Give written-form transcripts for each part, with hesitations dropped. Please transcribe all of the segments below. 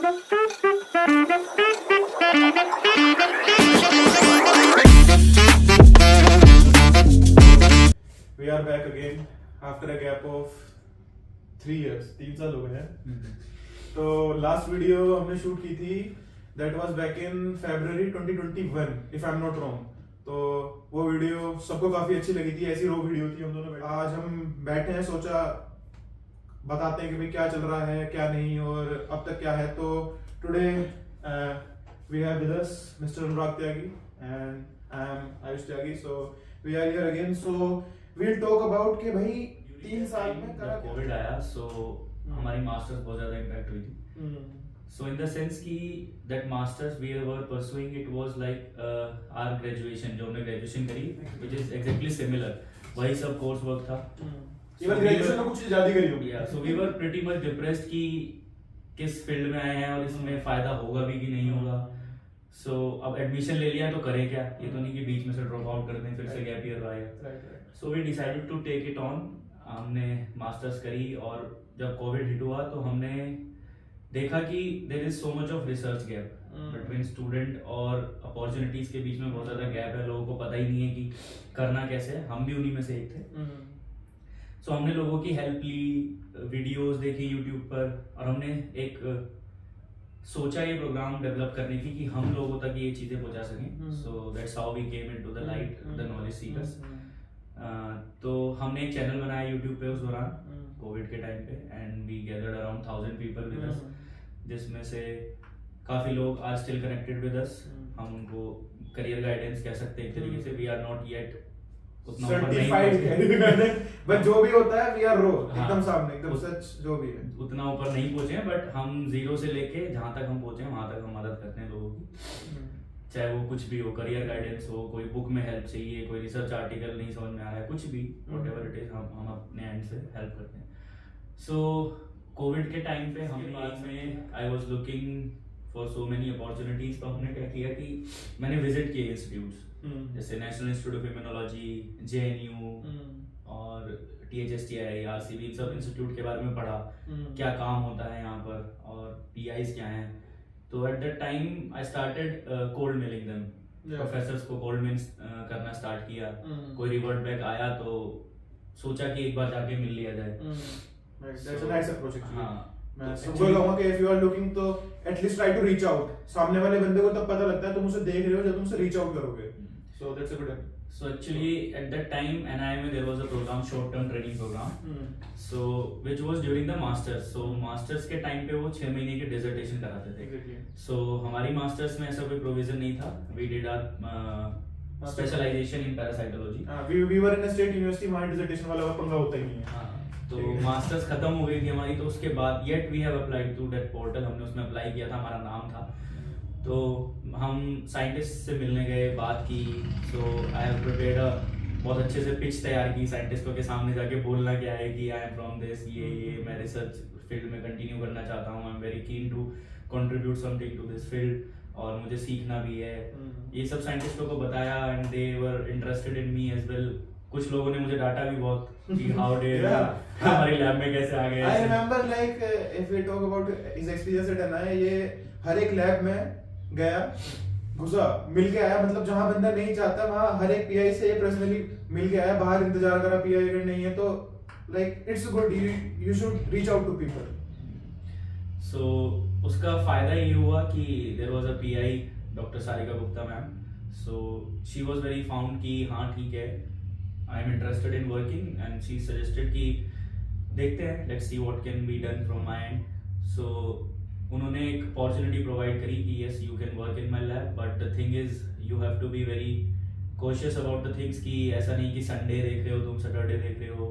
We are back again after a gap of 3 years. 3 साल हो गए हैं. तो लास्ट वीडियो हमने शूट की थी that was back in February 2021 if I am not wrong. तो वो वीडियो सबको काफी अच्छी लगी थी. ऐसी रो वीडियो थी हम दोनों. आज हम बैठे हैं, सोचा बताते हैं कि भाई क्या चल रहा है क्या नहीं और अब तक क्या है. तो today we have with us mister Anurag Tyagi and I am Ayush Tyagi. So we are here again. So we'll talk about कि भाई 3 साल में करा कोविड आया. सो हमारी मास्टर्स बहुत ज्यादा इम्पैक्ट हुई थी. So in the sense कि that masters we were pursuing, it was like our graduation जो हमने graduation करी, which is exactly similar. वही सब course work था. इवन ग्रेजुएशन में कुछ ज्यादा करी होगी. Yeah, so we were pretty much depressed कि किस फील्ड में आए हैं और इसमें फायदा होगा भी कि नहीं होगा. So अब एडमिशन ले लिया तो करें क्या. ये तो नहीं कि बीच में से ड्रॉप आउट कर दें फिर से गैप ईयर आएगा. So we decided to take it on. हमने मास्टर्स करी और जब कोविड हिट हुआ तो हमने देखा कि there is so much of research gap between student और अपॉर्चुनिटीज के बीच में बहुत ज्यादा गैप है. लोगों को पता ही नहीं है कि करना कैसे है. हम भी उन्हीं में से एक थे. सो हमने लोगों की हेल्प ली, वीडियोस देखी यूट्यूब पर और हमने एक सोचा ये प्रोग्राम डेवलप करने की कि हम लोगों तक ये चीजें पहुंचा सकें. So that's how we came into the light the knowledge seekers. तो हमने एक चैनल बनाया यूट्यूब पे उस दौरान कोविड के टाइम पे and we gathered around 1000 people with us, जिसमें से काफी लोग are still connected with us. हम उनको करियर गाइडेंस कह सकते हैं एक तरीके से. वी आर नॉट येट उतना ऊपर नहीं, बट जो भी होता है वी आर रो एकदम सामने एकदम सच जो भी है उतना ऊपर नहीं पहुंचे हैं. बट हम जीरो से लेके जहां तक हम पहुंचे वहां तक हम मदद करते हैं लोगों की. चाहे वो कुछ भी हो, करियर गाइडेंस हो, कोई बुक में हेल्प चाहिए, कोई रिसर्च आर्टिकल नहीं समझ में आ रहा है, कुछ भी व्हाटएवर इट इज हम अपने एंड से हेल्प करते हैं. सो कोविड के टाइम पे हमने बाद में I was looking for so many opportunities. तो हमने क्या किया कि मैंने विजिट किए इंस्टीट्यूट्स जैसे national institute of immunology, JNU और THSTI, RCB, इन सब इंस्टीट्यूट के बारे में पढ़ा. क्या काम होता है यहाँ पर और PIs क्या हैं. तो at that time I started cold mailing them. Professors को कोल्ड मेल करना स्टार्ट किया. कोई रिवर्ट बैक आया तो सोचा कि एक बार जाके मिल लिया जाए. That's a nice approach actually. हाँ, मैं सबको कहूँगा कि if you are looking तो at least try to reach out. सामने वाले बंदे को तब पता लगता है तुम उसे देख रहे हो जब तुम उसे reach out करोगे. So that's a good idea. So actually at that time NIM there was a program, short term training program. So which was during the masters. So masters के टाइम पे वो 6 महीने की डिसर्टेशन कराते थे. Exactly. So हमारी masters में ऐसा कोई प्रोविजन नहीं था. We did our specialization in parasitology. We were in a state university, हमारी dissertation वाला पंगा होता ही नहीं है. हाँ, तो मास्टर्स खत्म हो गई थी हमारी. तो उसके बाद yet we have applied to that portal. हमने उसमें अप्लाई किया था, हमारा नाम था. तो हम साइंटिस्ट से मिलने गए, बात की. सो आई हैव प्रिपेयर्ड बहुत अच्छे से पिच तैयार की साइंटिस्टों के सामने जाके बोलना क्या है कि आई एम फ्रॉम दिस, ये मैं रिसर्च फील्ड में कंटिन्यू करना चाहता हूँ. I am very keen to contribute something to this field और मुझे सीखना भी है. ये सब साइंटिस्टों को बताया and they were interested in me as well. कुछ लोगों ने मुझे डांटा भी बहुत कि हाउ डिड हमारी लैब में कैसे आ गए. I remember like if we talk about his experience at NIM, ये हर एक लैब में गया, घुसा, मिल के आया. मतलब जहाँ बंदा नहीं चाहता वहाँ हर एक PI से पर्सनली मिल के आया. बाहर इंतजार करा PI अगर नहीं है तो like it's good, you should reach out to people. So उसका फायदा ये हुआ कि there was a PI doctor Sarika Gupta ma'am. So she was very found कि हाँ ठीक है, I am interested in working and she suggested कि देखते हैं, let's see what can be done from my end. So उन्होंने एक opportunity provide करी कि yes you can work in my lab, but the thing is you have to be very cautious about the things कि ऐसा नहीं कि Sunday देख रहे हो तुम, Saturday देख रहे हो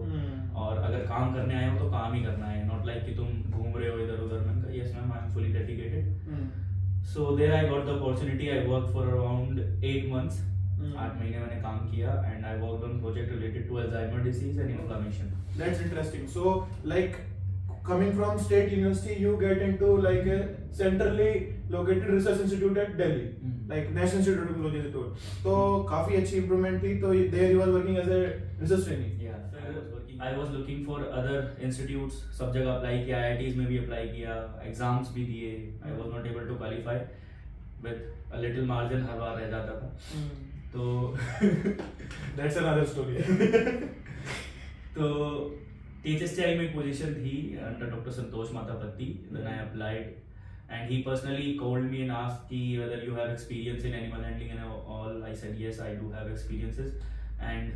और अगर काम करने आए हो तो काम ही करना है, not like कि तुम घूम रहे हो इधर उधर. मैंने कहा yes ma'am I am fully dedicated. So there I got the opportunity. I worked for around 8 months. 8 महीने मैंने काम किया and I worked on project related to Alzheimer disease and inflammation. That's interesting. So like coming from state university you get into like a centrally located research institute at Delhi, like National Institute of Technology तो काफी अच्छी improvement थी. तो there you were working as a research trainee. Yeah, I was working I was looking for other institutes, सब जगह apply किया, IITs में भी अप्लाई किया, एग्जाम्स भी दिए, I was not able to qualify, with a little margin हर बार रह जाता था। तो दैट्स अनदर स्टोरी। तो THSTI में एक पोजीशन थी under doctor Santosh Matapati, when I applied and he personally called me and asked ki whether you have experience in animal handling and all. I said yes, I do have experiences, and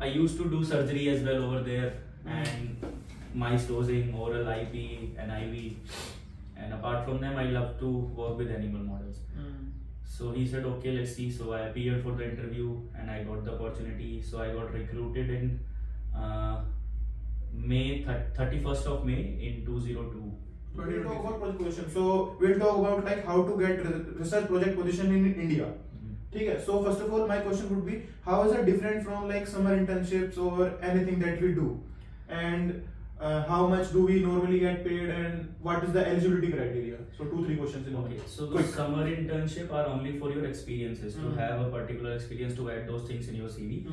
I used to do surgery as well over there, and mice dosing, oral IP and IV, and apart from them I love to work with animal models. So he said okay, let's see. So I appeared for the interview and I got the opportunity. So I got recruited in May 31st of May in 2002. We'll talk about project position. So we'll talk about like how to get research project position in India. ठीक है. So first of all, my question would be, how is it different from like summer internships or anything that we do, and how much do we normally get paid, and what is the eligibility criteria? So 2-3 questions in one. Okay. So the summer internship are only for your experiences, to have a particular experience, to add those things in your CV.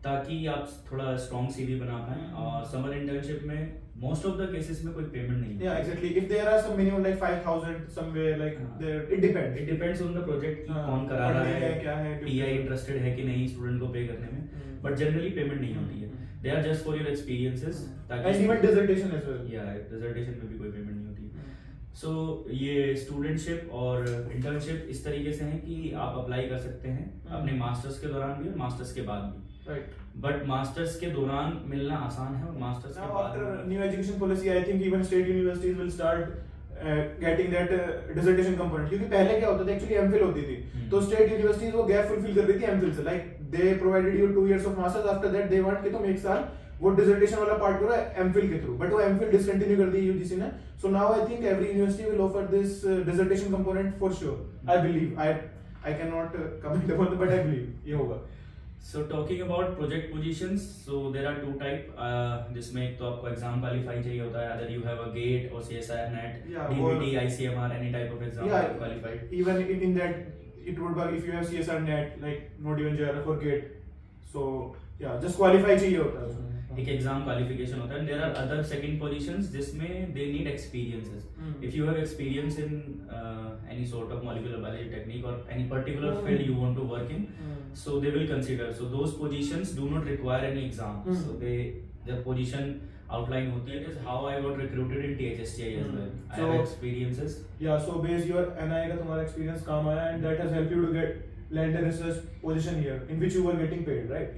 ताकि आप थोड़ा strong CV बना पाएं। और summer internship में most of the cases में कोई payment नहीं है। Yeah, exactly. If there are some minimum like 5,000 somewhere, like there, it depends. It depends on the project कि कौन करा रहा है, क्या है, PI इंटरेस्टेड है कि नहीं स्टूडेंट को पे करने में, बट जनरली पेमेंट नहीं होती है। They are just for your experiences, ताकि and even dissertation as well. Yeah, dissertation में भी कोई पेमेंट नहीं होती। So ये स्टूडेंटशिप और इंटर्नशिप इस तरीके से है कि आप अप्लाई कर सकते हैं अपने मास्टर्स के दौरान भी और मास्टर्स के बाद भी। Right. बट मास्टर्स के दौरान मिलना आसान है और मास्टर्स के बाद after new education policy, I think even state universities will start getting that dissertation component. क्योंकि पहले क्या होता था, actually MPhil होती थी, तो state universities वो gap fulfill कर देती थी MPhil से, like they provided you 2 years of masters, after that they want कि तुम एक साल वो dissertation वाला part करो MPhil के through, but वो MPhil discontinue कर दी UGC ने. So now I think every university will offer this dissertation component for sure. I believe. I cannot comment upon it, but I believe ये होगा. So talking about project positions, so there are 2 type, जिसमें एक तो आपको exam qualify चाहिए होता है, either you have a GATE or CSIR NET, DBT, ICMR, any type of exam qualified. Even in that, it would be if you have CSIR NET, like not even JRF or GATE, so yeah, just qualify चाहिए होता है. एक exam qualification होता है, and there are other second positions जिसमें they need experiences. If you have experience in any sort of molecular biology technique or any particular field you want to work in, so they will consider. So those positions do not require any exam. So their position outline होती है. It is how I got recruited in THSTI as well. I have experiences. Yeah, so based your NI का तुम्हारा experience काम आया, and that has helped you to get land and research position here, in which you were getting paid, right?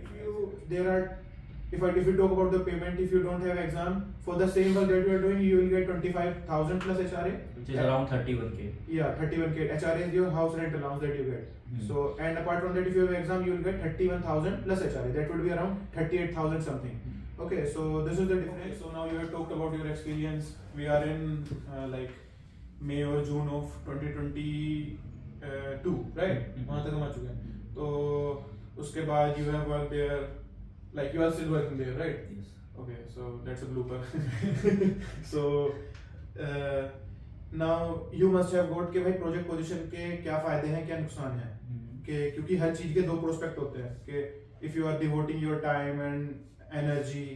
If you talk about the payment, if you don't have exam for the same work that you are doing, you will get 25,000 plus HRA, which is around 31k. Yeah, 31k. HRA is your house rent allowance that you get. So, and apart from that, if you have exam, you will get 31,000 plus HRA. That would be around 38,000 something. Okay, so this is the difference. So now you have talked about your experience. We are in like May or June of 2022, right? वहाँ तक हम आ चुके हैं. तो उसके बाद you have worked there. Like you are still working there, right? Yes. Okay, so that's a blooper. So now you must have got कि भाई project position के क्या फायदे हैं, क्या नुकसान हैं, कि क्योंकि हर चीज के 2 प्रोस्पेक्ट होते हैं, कि if you are devoting your time and energy,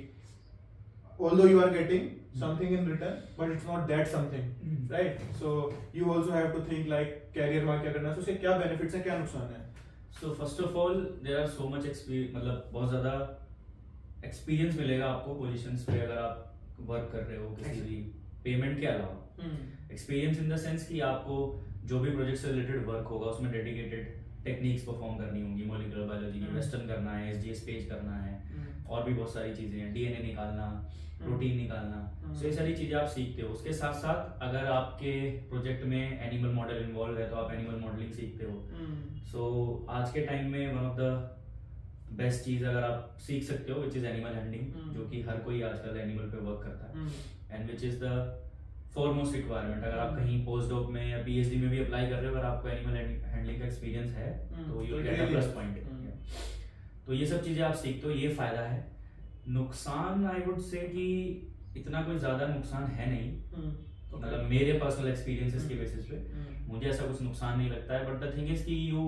although you are getting something in return, but it's not that something, right? So you also have to think like career में क्या करना है, so उसके क्या benefits हैं, क्या नुकसान है. So first of all, there are so much experience, मतलब बहुत ज़्यादा एक्सपीरियंस मिलेगा आपको पोजीशंस पे अगर आप वर्क कर रहे हो किसी भी पेमेंट के अलावा. एक्सपीरियंस इन द सेंस कि आपको जो भी प्रोजेक्ट से रिलेटेड वर्क होगा उसमें डेडिकेटेड टेक्निक्स परफॉर्म करनी होंगी, मॉलिक्यूलर बायोलॉजी की वेस्टर्न करना है, SGS पेज करना है, और भी बहुत सारी चीज़ें हैं, DNA निकालना, प्रोटीन निकालना, so ये सारी चीज़ें आप सीखते हो. उसके साथ साथ अगर आपके प्रोजेक्ट में एनिमल मॉडल इन्वॉल्व है तो आप एनिमल मॉडलिंग सीखते हो. सो आज के टाइम में वन ऑफ द बेस्ट चीज अगर आप सीख सकते हो विच इज एनिमल हैंडलिंग, जो कि हर कोई आजकल एनिमल पे वर्क करता है, and which is the foremost requirement. अगर आप कहीं पोस्ट डॉक में या PhD में भी अप्लाई कर रहे हो, अगर आपको एनिमल हैंडलिंग का एक्सपीरियंस है तो you get a plus point. तो ये सब चीजें आप सीखते हो, ये फायदा है. नुकसान आई वुड से कि इतना कोई ज्यादा नुकसान है नहीं, मतलब मेरे पर्सनल एक्सपीरियंसेस के बेसिस पे मुझे ऐसा कुछ नुकसान नहीं लगता है. बट द थिंग इज कि यू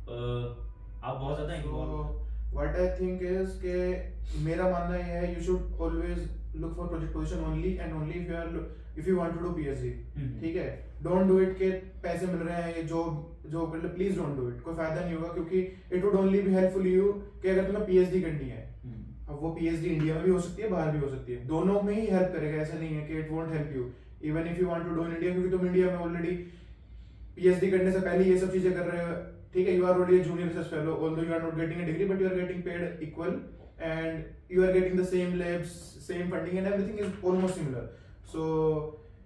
आप बहुत ज्यादा involve. What I think is के मेरा मानना ये है you should always look for project position only and only if you want to do PhD, ठीक है। डोंट डू इट के पैसे मिल रहे हैं ये जॉब मतलब प्लीज डोंट डू इट, कोई फायदा नहीं होगा, क्योंकि it would only be helpful you कि अगर तुम्हें पीएचडी करनी है, अब वो पीएचडी इंडिया में भी हो सकती है बाहर भी हो सकती है, दोनों में ही हेल्प करेगा, ऐसा नहीं है कि it won't help you even if you want to do in India, क्योंकि तुम इंडिया में ऑलरेडी पीएचडी करने से पहले ये सब चीजें कर रहे हो, ठीक है। You are already junior research fellow, although you are not getting a degree but you are getting paid equal and you are getting the same labs, same funding and everything is almost similar. So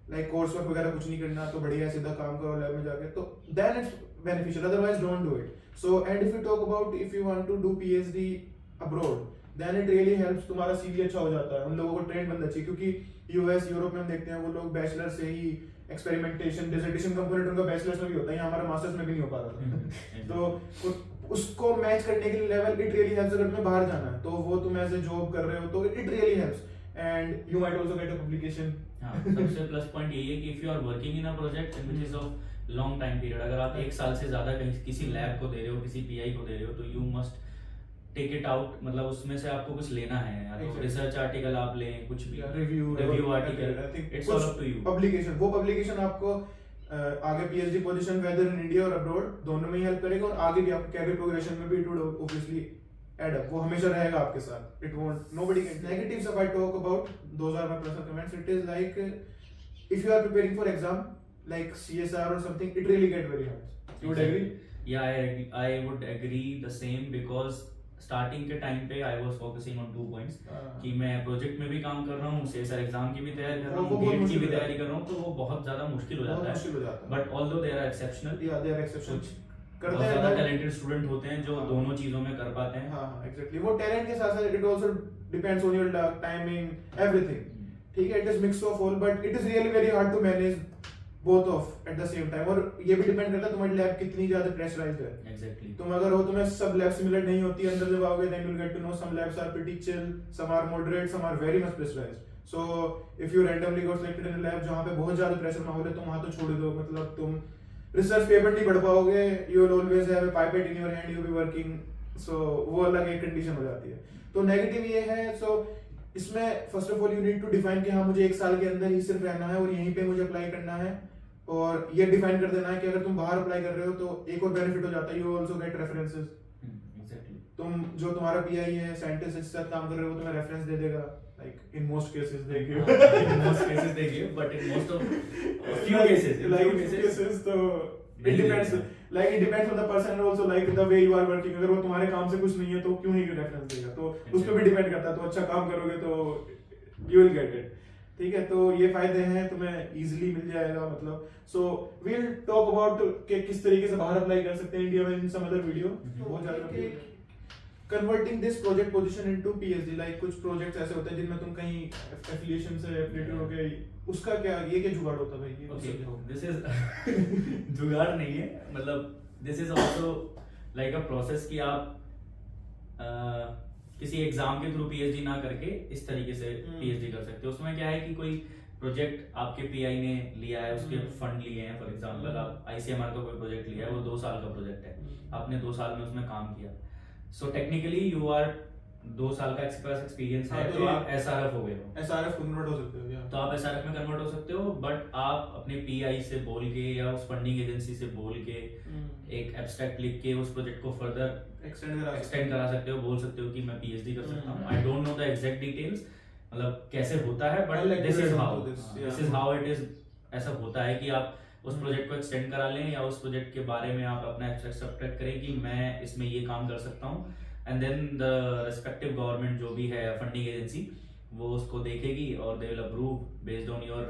like course work वगैरह कुछ नहीं करना, तो बढ़िया सीधा काम करो lab में जाके, तो then it's beneficial, otherwise don't do it. So and if you talk about if you want to do PhD abroad then it really helps, तुम्हारा सीवी अच्छा हो जाता है, उन लोगों को ट्रेंड बनना चाहिए, क्योंकि यूएस यूरोप में हम देखते हैं वो लोग बैचलर से ही एक्सपेरिमेंटेशन डिसर्टेशन कंपोनेंट उनका बैचलर्स में भी होता है, हमारा मास्टर्स में भी नहीं हो पा रहा था तो उसको मैच करने के लिए लेवल इट रियली हेल्प्स। अगर तुम्हें बाहर जाना है तो वो तुम एज ए जॉब कर रहे हो तो it really helps and you might also get a publication. हाँ, सबसे प्लस पॉइंट यही है कि if you are working in a project which is of long time period, अगर आप एक साल से ज्यादा कहीं किसी लैब को दे रहे हो, किसी पीआई को दे रहे हो, तो you must take it out, मतलब उसमें से आपको कुछ लेना है, या तो रिसर्च आर्टिकल आप लें, कुछ भी review article, it's all up to you. Publication, वो पब्लिकेशन आपको आगे PhD position whether in India और अब्रॉड दोनों में ही हेल्प करेगा, और आगे भी आपको कैरियर प्रोग्रेशन में भी it would obviously add up, वो हमेशा रहेगा आपके साथ, it won't nobody can. Negatives if I talk about, those are my personal comments, it is like if you are preparing for exam like CSR और something, it really get very hard. You would agree? Yeah, I would agree the same because starting के time पे I was focusing on 2 points कि मैं project में भी काम कर रहा हूँ, सीएसआर एग्जाम की भी तैयारी कर रहा हूँ, गेट की भी तैयारी कर रहा हूँ, तो वो बहुत ज्यादा मुश्किल हो जाता है। But although they are exceptional, या दे आर एक्सेप्शनल, बहुत ज्यादा टैलेंटेड स्टूडेंट होते हैं जो दोनों चीजों में कर पाते हैं। हाँ एग्जैक्टली, वो टैलेंट के साथ साथ it also depends on your luck, timing, everything, ठीक है। It is mix of all, but it is really very hard to manage both of at the same time, और ये भी डिपेंड करता है तुम्हारी लैब कितनी ज्यादा प्रेशराइज्ड है। एग्जैक्टली, तुम अगर हो, तुम्हें सब लैब सिमिलर नहीं होती है, अंदर जब आओगे then you will get to know some labs are pretty chill, some are moderate, some are very much pressurised. So if you randomly got selected in a lab जहां पे बहुत ज्यादा प्रेशर माहौल है, तो वहां तो छोड़ दो, मतलब तुम रिसर्च पेपर नहीं पढ़ पाओगे, you will always have a pipette in your hand, you will be working, so वो अलग एक कंडीशन हो जाती है। तो नेगेटिव ये है, सो इसमें first of all you need to define कि हाँ मुझे एक साल के अंदर ही सिर्फ रहना है और यहीं पे मुझे अप्लाई करना है, और ये डिफाइन कर देना है कि अगर तुम बाहर अप्लाई कर रहे हो तो एक और बेनिफिट हो जाता है, you also get references. Exactly, तुम जो तुम्हारा पीआई है, साइंटिस्ट जिसके साथ काम कर रहे हो, तुम्हें रेफरेंस दे देगा, like in most cases they give, in most cases they give, but in most of few cases, तो it depends, like it depends on the person and also like the way you are working। अगर वो तुम्हारे काम से कुछ नहीं है तो क्यों नहीं रेफरेंस देगा, तो उस पे भी डिपेंड करता है। तो अच्छा काम करोगे तो you will get it, ठीक है। तो ये फायदे हैं, तुम्हें इजीली मिल जाएगा, मतलब so we will talk about कि किस तरीके से बाहर अप्लाई कर सकते हैं इंडिया में इन सम अदर वीडियो। बहुत ज्यादा converting this project position into PhD, like कुछ प्रोजेक्ट्स ऐसे होते हैं जिनमें तुम कहीं एफिलिएशन से एफिलिएटेड हो गए, उसका क्या ये क्या जुगाड़ होता है भाई? ओके, दिस इज जुगाड़ नहीं है, मतलब this is also like a process कि आप किसी एग्जाम के थ्रू पीएचडी ना करके इस तरीके से पीएचडी कर सकते हो। उसमें क्या है कि कोई प्रोजेक्ट आपके पीआई ने लिया है, उसके फंड लिए हैं, फॉर एग्जांपल आप आईसीएमआर का कोई प्रोजेक्ट लिया है, वो 2 साल का प्रोजेक्ट है, आपने 2 साल में उसमें काम किया, सो टेक्निकली यू आर 2 साल का एक्सपीरियंस है, तो आप एसआरएफ हो गए हो, एसआरएफ कन्वर्ट हो सकते हो, तो आप एसआरएफ में कन्वर्ट हो सकते हो। बट आप अपने पीआई से बोल के या उस फंडिंग एजेंसी से बोल के एक एब्स्ट्रैक्ट लिख के उस प्रोजेक्ट को फर्दर एक्सटेंड करा सकते हो, बोल सकते हो कि मैं पीएचडी कर सकता हूँ। I don't know the exact details, मतलब कैसे होता है, but this is how it is. ऐसा होता है कि आप उस प्रोजेक्ट को एक्सटेंड करा लें, या उस प्रोजेक्ट के बारे में आप अपना एब्स्ट्रैक्ट सब्ट्रैक्ट करें कि मैं इसमें ये काम कर सकता हूँ, and then the respective government जो भी है फंडिंग एजेंसी, वो उसको देखेगी और they will approve based on your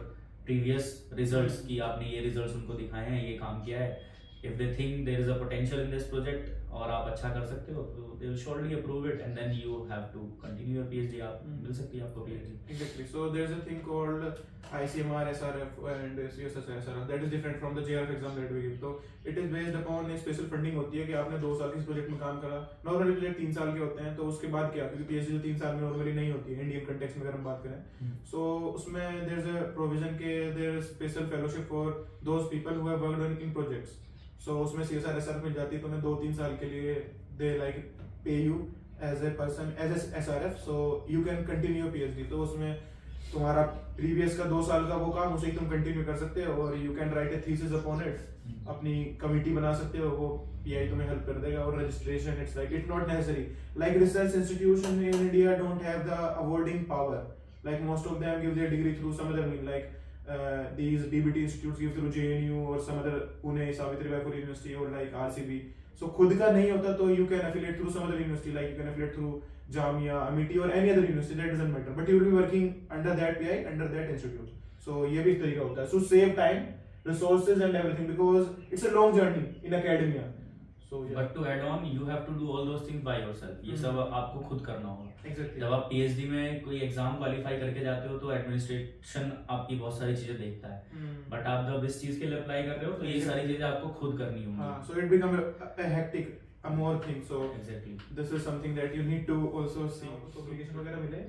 previous results कि आपने ये रिजल्ट्स उनको दिखाए हैं, ये काम किया है। if they think there is a potential in this project और आप अच्छा कर सकते हो, तो they will surely approve it, and then you have to continue your PhD। आप मिल सकती है आपको PhD। Exactly. So there is a thing called ICMR, SRF and CSSR that is different from the JRF exam that we give। तो it is based upon एक special funding होती है कि आपने 2 साल किसी प्रोजेक्ट में काम करा, नॉर्मली प्रोजेक्ट 3 साल के होते हैं, तो उसके बाद क्या, क्योंकि PhD 3 साल में नॉर्मली नहीं होती है इंडियन कंटेक्स्ट में अगर हम बात करें, so उसमें there is a provision के there is special fellowship for those people who have worked on in projects। सो उसमें CSR SR मिल जाती है, तुम्हें 2-3 साल के लिए they like pay you as a person as a SRF, so you can continue PhD। तो उसमें तुम्हारा प्रीवियस का 2 साल का वो काम उसे तुम कंटिन्यू कर सकते हो, और you can write A thesis upon it, अपनी कमिटी बना सकते हो, वो PI तुम्हें हेल्प कर देगा। और registration it's like it not necessary, like research institution in India don't have the awarding power, like most of them give their degree through some other mean, like these DBT institutes give through JNU or some other Pune Savitribai Phule University or like RCB। so खुद का नहीं होता तो you can affiliate through some other university, like you can affiliate through Jamia, Amity or any other university, that doesn't matter, but you will be working under that PI, under that institute। so ये भी एक तरीका होता है, so save time, resources and everything, because it's a long journey in academia। so yeah, but to add on you have to do all those things by yourself, ये सब आपको खुद करना होगा। exactly। जब आप PhD में कोई एग्जाम क्वालिफाई करके जाते हो तो एडमिनिस्ट्रेशन आपकी बहुत सारी चीजें देखता है, बट आप जब इस चीज के लिए अप्लाई कर रहे हो तो ये सारी चीजें आपको खुद करनी होंगी। हाँ, so it become a hectic, a more thing, so exactly this is something that you need to also see। application वगैरह मिले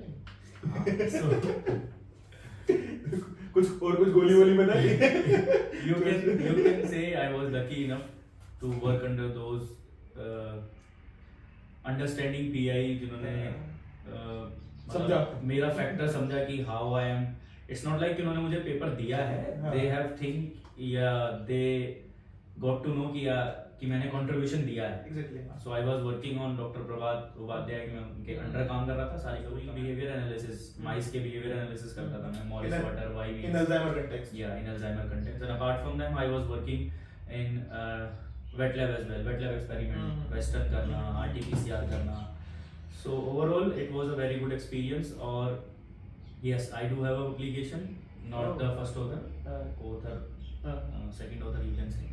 कुछ और कुछ गोली वोली बनाई। you can say I was lucky enough to work under those understanding PI जिन्होंने समझा, मेरा फैक्टर समझा कि how I am, it's not like उन्होंने मुझे पेपर दिया है, दे हैव थिंक या दे गॉट टू नो कि मैंने कंट्रीब्यूशन दिया है। Exactly। So I was working on doctor Prabhat Upadhyay, मैं उनके अंडर काम कर रहा था, सारी कभी बिहेवियर एनालिसिस, माइस के बिहेवियर एनालिसिस करता था मैं, Morris water Y in Alzheimer context। in Alzheimer context, and apart from them I was working in wet lab as well, wet lab experiment, western करना, RT-PCR करना। so overall it was a very good experience, और yes I do have a publication, not the first author, second author you can say।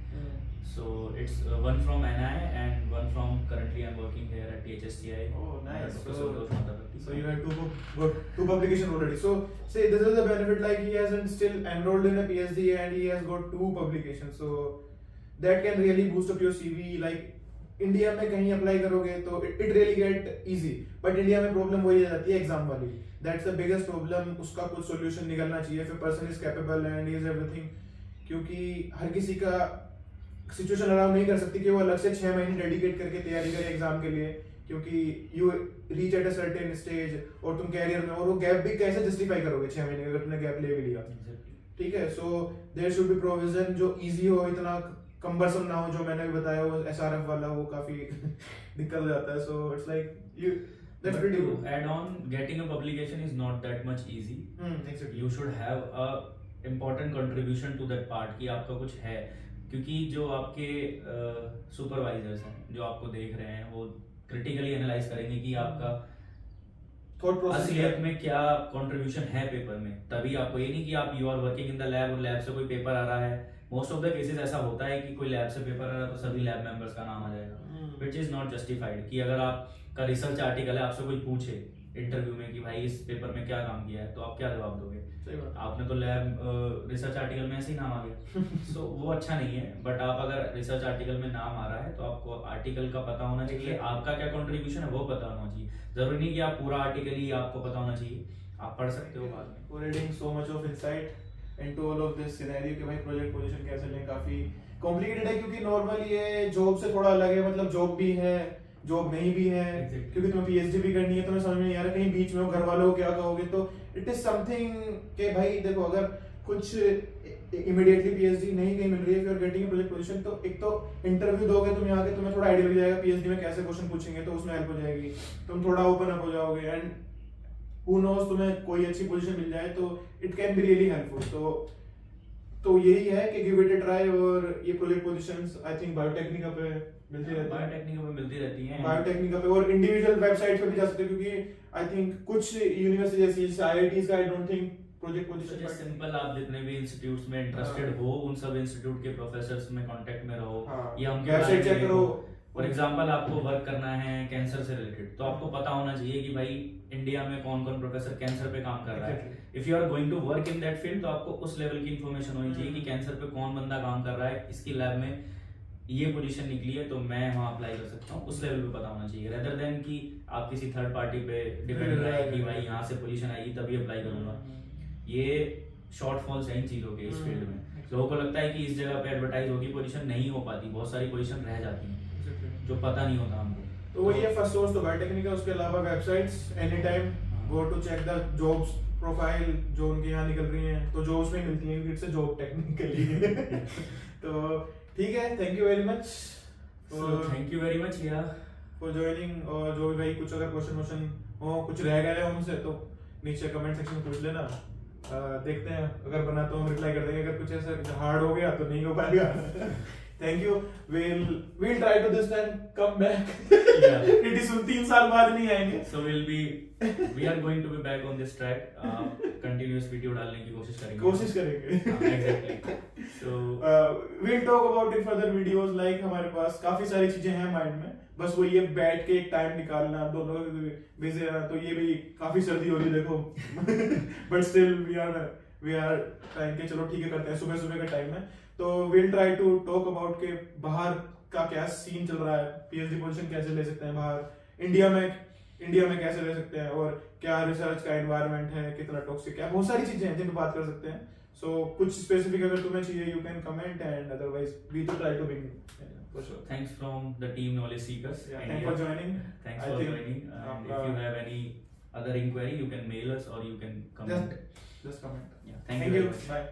so it's one from NI and one from currently I'm working here at THSTI। Oh, nice। So you have had two publication already, so say this is the benefit, like he hasn't still enrolled in a PhD and he has got 2 publications, so that can really boost up your CV। like India में कहीं apply करोगे तो it really gate easy, but India में problem वही आ जाती है exam वाली, that's the biggest problem. उसका कुछ सॉल्यूशन निकलना चाहिए, if a person is capable and he is everything, क्योंकि हर किसी का सिचुएशन अलाउ नहीं कर सकती कि वो अलग से 6 महीने डेडिकेट करके तैयारी करे एग्जाम के लिए, क्योंकि you reach at a certain stage और तुम कैरियर में, और वो गैप भी कैसे जस्टिफाई करोगे 6 महीने अगर तुमने गैप ले भी लिया। ठीक है, so there should be provision जो इजी हो, इतना कंबरसम ना हो। जो मैंने भी बताया वो SRF वाला वो काफी दिक्कत हो जाता है, so it's like you that's pretty good। add on, getting a publication is not that much easy। exactly। you should have a important contribution to that part कि आपका कुछ है, क्योंकि जो आपके सुपरवाइजर्स हैं जो आपको देख रहे हैं वो क्रिटिकली एनालाइज करेंगे कि आपका असलियत में क्या कंट्रीब्यूशन है पेपर में। तभी आपको, ये नहीं कि आप you are working in the lab और लैब से कोई पेपर आ रहा है। मोस्ट ऑफ द केसेस ऐसा होता है कि कोई लैब से पेपर आ रहा है तो सभी लैब मेंबर्स का नाम आ जाएगा, विच इज नॉट जस्टिफाइड। कि अगर आपका रिसर्च आर्टिकल है, आपसे कोई पूछे इंटरव्यू में कि भाई इस पेपर में क्या काम किया है, तो आप क्या जवाब दोगे? आपने तो लैब रिसर्च आर्टिकल में ऐसे ही नाम आ गया। सो वो अच्छा नहीं है। बट आप अगर रिसर्च आर्टिकल में नाम आ रहा है तो आपको आर्टिकल का पता होना चाहिए, आपका क्या कंट्रीब्यूशन है वो पता होना चाहिए। जरूरी नहीं कि आप पूरा आर्टिकल ही आपको पता होना चाहिए, आप पढ़ सकते हो बाद में। Reading so much of insight into all of this scenario कि भाई प्रोजेक्ट पोजीशन कैसे लें, काफी कॉम्प्लिकेटेड है, क्योंकि नॉर्मल ये जॉब से थोड़ा अलग है। मतलब जॉब भी है, जॉब नहीं भी है, क्योंकि तुम्हें PhD भी करनी है। तुम्हें समझ में नहीं आ रहा कहीं बीच में हो, घर वालों को क्या कहोगे। तो इट इज समथिंग कि भाई देखो, अगर कुछ इमीडिएटली PhD नहीं कहीं मिल रही है, if you are getting a project position, तो एक तो इंटरव्यू दोगे तुम यहाँ के, तुम्हें थोड़ा आइडिया लग जाएगा PhD में कैसे क्वेश्चन पूछेंगे, तो उसमें हेल्प हो जाएगी, तुम थोड़ा ओपन अप हो जाओगे। एंड हु नोस, तुम्हें कोई अच्छी पोजीशन मिल जाए तो it can be really helpful. तो यही है कि गिव इट अ ट्राई। और ये प्रोजेक्ट पोजीशंस आई थिंक बायोटेक्निका पे मिलती रहती है, बायोटेक्निका पे, और इंडिविजुअल वेबसाइट पे भी जा सकते हो, क्योंकि आई थिंक कुछ यूनिवर्सिटी जैसे IITs का I don't think project position. Simple, आप जितने भी इंस्टीट्यूट्स में इंटरेस्टेड हो उन सब इंस्टीट्यूट के प्रोफेसर्स में कांटेक्ट में रहो, या उनके वेबसाइट चेक करो। फॉर एग्जांपल, आपको वर्क करना है कैंसर से रिलेटेड, तो आपको पता होना चाहिए कि भाई इंडिया में कौन कौन प्रोफेसर कैंसर पे काम कर रहा है। If you are going to work in that field, तो आपको उस लेवल की इंफॉर्मेशन होनी चाहिए कि कैंसर पे कौन बंदा काम कर रहा है, इसकी लैब में ये पोजीशन निकली है तो मैं वहां अप्लाई कर सकता हूँ, उस लेवल पे पता होना चाहिए, रेदर देन कि आप किसी थर्ड पार्टी पे डिपेंड रहे कि भाई यहाँ से पोजीशन आएगी तभी अप्लाई करूंगा। ये शॉर्टफॉल्स है इन चीजों के इस फील्ड में। लोगों को लगता है कि इस जगह पे एडवर्टाइज होगी पोजीशन, नहीं हो पाती, बहुत सारी पोजीशन रह जाती हैं जो पता नहीं होता हमको। तो वही है फर्स्ट सोर्स तो बायोटेक्निक है। उसके अलावा websites any time go to check the jobs profile जो उनके यहाँ निकल रही हैं, तो जॉब्स में मिलती हैं क्योंकि इट्स अ जॉब टेक्निकली। तो ठीक है, thank you very much thank you very much यार फॉर ज्वाइनिंग। और जो भी भाई कुछ अगर क्वेश्चन हो, कुछ रह गए हो उनसे, तो नीचे कमेंट सेक्शन में पूछ लेना। देखते हैं, अगर बना तो हम रिप्लाई कर देंगे, अगर कुछ ऐसा हार्ड हो गया तो नहीं हो पाएगा। Thank you, we'll try to this time come back। इतनी सुन 3 साल बाद नहीं आएंगे। So we are going to be back on this track। Continuous video डालने की कोशिश करेंगे। Exactly। So we'll talk about in further videos। like हमारे पास काफी सारी चीजें हैं माइंड में, बस वो ये बैठ के एक टाइम निकालना, दोनों बिजी रहना। तो ये भी काफी सर्दी हो रही है देखो। But still we are trying के चलो ठीक है करते हैं, सुबह सुबह का टाइम है। तो we'll try to talk about के बाहर का क्या सीन चल रहा है, पीएचडी पोजीशन कैसे ले सकते हैं बाहर, इंडिया में कैसे ले सकते हैं, और क्या रिसर्च का एनवायरनमेंट है, कितना टॉक्सिक है, बहुत सारी चीजें हैं जिन पे बात कर सकते हैं। सो कुछ स्पेसिफिक अगर तुम्हें चाहिए you can comment, and otherwise we तो try to big for sure। Thanks from the team Knowledge Seekers। Thanks for joining। Thanks for joining। And if you have any other inquiry, you can mail us or you can comment। Just comment। Yeah, thank you very much। Bye।